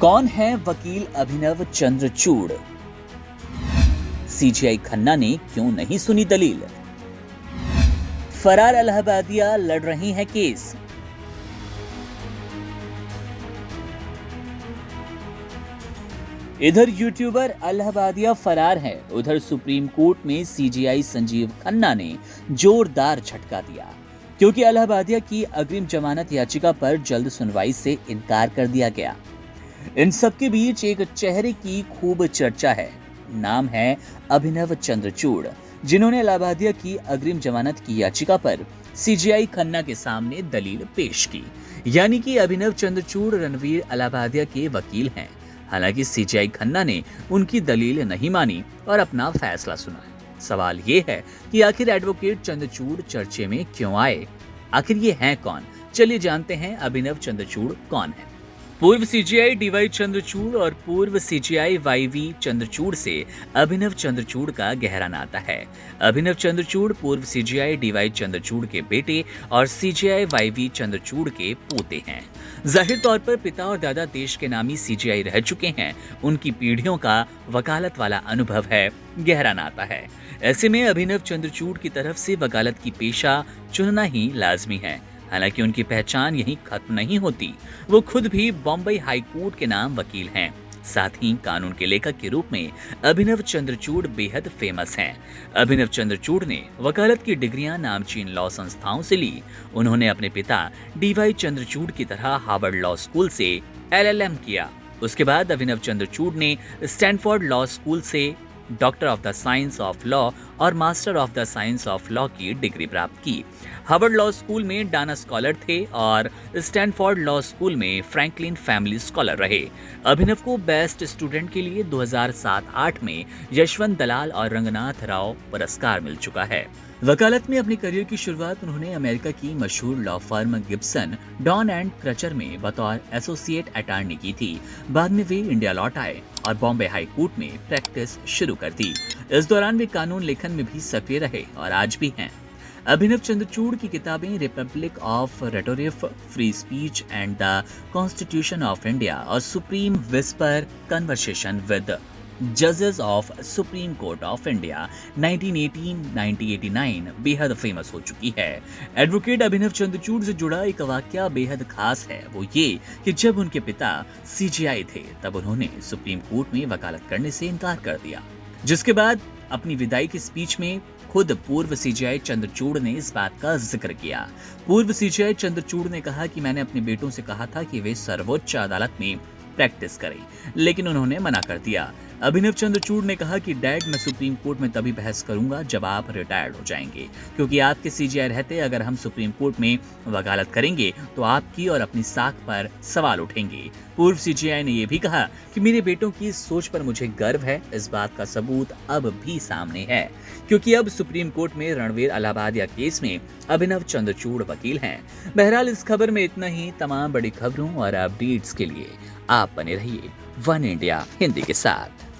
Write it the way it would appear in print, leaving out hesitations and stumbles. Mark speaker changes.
Speaker 1: कौन है वकील अभिनव चंद्रचूड़? सीजीआई खन्ना ने क्यों नहीं सुनी दलील? फरार इलाहाबादिया लड़ रही हैं केस। इधर यूट्यूबर इलाहाबादिया फरार है, उधर सुप्रीम कोर्ट में सीजीआई संजीव खन्ना ने जोरदार झटका दिया क्योंकि इलाहाबादिया की अग्रिम जमानत याचिका पर जल्द सुनवाई से इनकार कर दिया गया। इन सबके बीच एक चेहरे की खूब चर्चा है। नाम है अभिनव चंद्रचूड़, जिन्होंने इलाहाबादिया की अग्रिम जमानत की याचिका पर सीजीआई खन्ना के सामने दलील पेश की। यानी कि अभिनव चंद्रचूड़ रणवीर इलाहाबादिया के वकील हैं। हालांकि सीजीआई खन्ना ने उनकी दलील नहीं मानी और अपना फैसला सुनाया। सवाल ये है कि आखिर एडवोकेट चंद्रचूड़ चर्चे में क्यों आए? आखिर ये हैं कौन? चलिए जानते हैं अभिनव चंद्रचूड़ कौन है। पूर्व सीजीआई डीवाई चंद्रचूड़ और पूर्व सीजीआई वाईवी चंद्रचूड़ से अभिनव चंद्रचूड़ का गहरा नाता है। अभिनव चंद्रचूड़ पूर्व सीजीआई डीवाई चंद्रचूड़ के बेटे और सीजीआई वाईवी चंद्रचूड़ के पोते हैं। जाहिर तौर पर पिता और दादा देश के नामी सीजीआई रह चुके हैं। उनकी पीढ़ियों का वकालत वाला अनुभव है, गहरा नाता है। ऐसे में अभिनव चंद्रचूड़ की तरफ से वकालत की पेशा चुनना ही लाजमी है। हालांकि उनकी पहचान यहीं खत्म नहीं होती। वो खुद भी बॉम्बे हाई कोर्ट के नाम वकील हैं। साथ ही कानून के लेखक के रूप में अभिनव चंद्रचूड़ बेहद फेमस हैं। अभिनव चंद्रचूड़ ने वकालत की डिग्रियां नामचीन लॉ संस्थाओं से ली। उन्होंने अपने पिता डीवाई चंद्रचूड़ की तरह हार्वर्ड लॉ स्कूल से एलएलएम किया। उसके बाद अभिनव चंद्रचूड़ ने स्टैनफोर्ड लॉ स्कूल से doctor of the science of law और master of the science of law की डिग्री प्राप्त की। हार्वर्ड लॉ स्कूल में डाना स्कॉलर थे और स्टैनफोर्ड लॉ स्कूल में फ्रैंकलिन फैमिली स्कॉलर रहे। अभिनव को बेस्ट स्टूडेंट के लिए 2007-8 में यशवंत दलाल और रंगनाथ राव पुरस्कार मिल चुका है। वकालत में अपनी करियर की शुरुआत उन्होंने अमेरिका की मशहूर law firm Gibson, Dunn and Crutcher में बतौर एसोसिएट अटॉर्नी की थी। बाद में वे इंडिया लौट आए और बॉम्बे हाई कोर्ट में प्रैक्टिस शुरू कर दी। इस दौरान वे कानून लेखन में भी सक्रिय रहे और आज भी हैं। अभिनव चंद्रचूड़ की किताबें republic of rhetoric, free speech and the constitution of India और सुप्रीम विस्पर कन्वर्सेशन विद जजेस of supreme court of India 1918-1989 बेहद फेमस हो चुकी है। एडवोकेट अभिनव चंद्रचूड़ से जुड़ा एक वाकया बेहद खास है। वो ये कि जब उनके पिता सीजीआई थे तब उन्होंने सुप्रीम कोर्ट में वकालत करने से इनकार कर दिया, जिसके बाद अपनी विदाई की स्पीच में खुद पूर्व सीजीआई चंद्रचूड़ ने इस बात का जिक्र किया। पूर्व सीजीआई चंद्रचूड़ ने कहा कि मैंने अपने बेटों से कहा था कि वे सर्वोच्च अदालत में प्रैक्टिस करें, लेकिन उन्होंने मना कर दिया। अभिनव चंद्रचूड़ ने कहा कि डैड, मैं सुप्रीम कोर्ट में तभी बहस करूंगा जब आप रिटायर्ड हो जाएंगे, क्योंकि आपके सीजीआई रहते अगर हम सुप्रीम कोर्ट में वकालत करेंगे तो आपकी और अपनी साख पर सवाल उठेंगे। पूर्व सीजीआई ने यह भी कहा कि मेरे बेटों की इस सोच पर मुझे गर्व है। इस बात का सबूत अब भी सामने है, क्योंकि अब सुप्रीम कोर्ट में रणवीर इलाहाबादिया केस में अभिनव चंद्रचूड़ वकील हैं। बहरहाल इस खबर में इतना ही। तमाम बड़ी खबरों और अपडेट्स के लिए आप बने रहिए वन इंडिया हिंदी के साथ।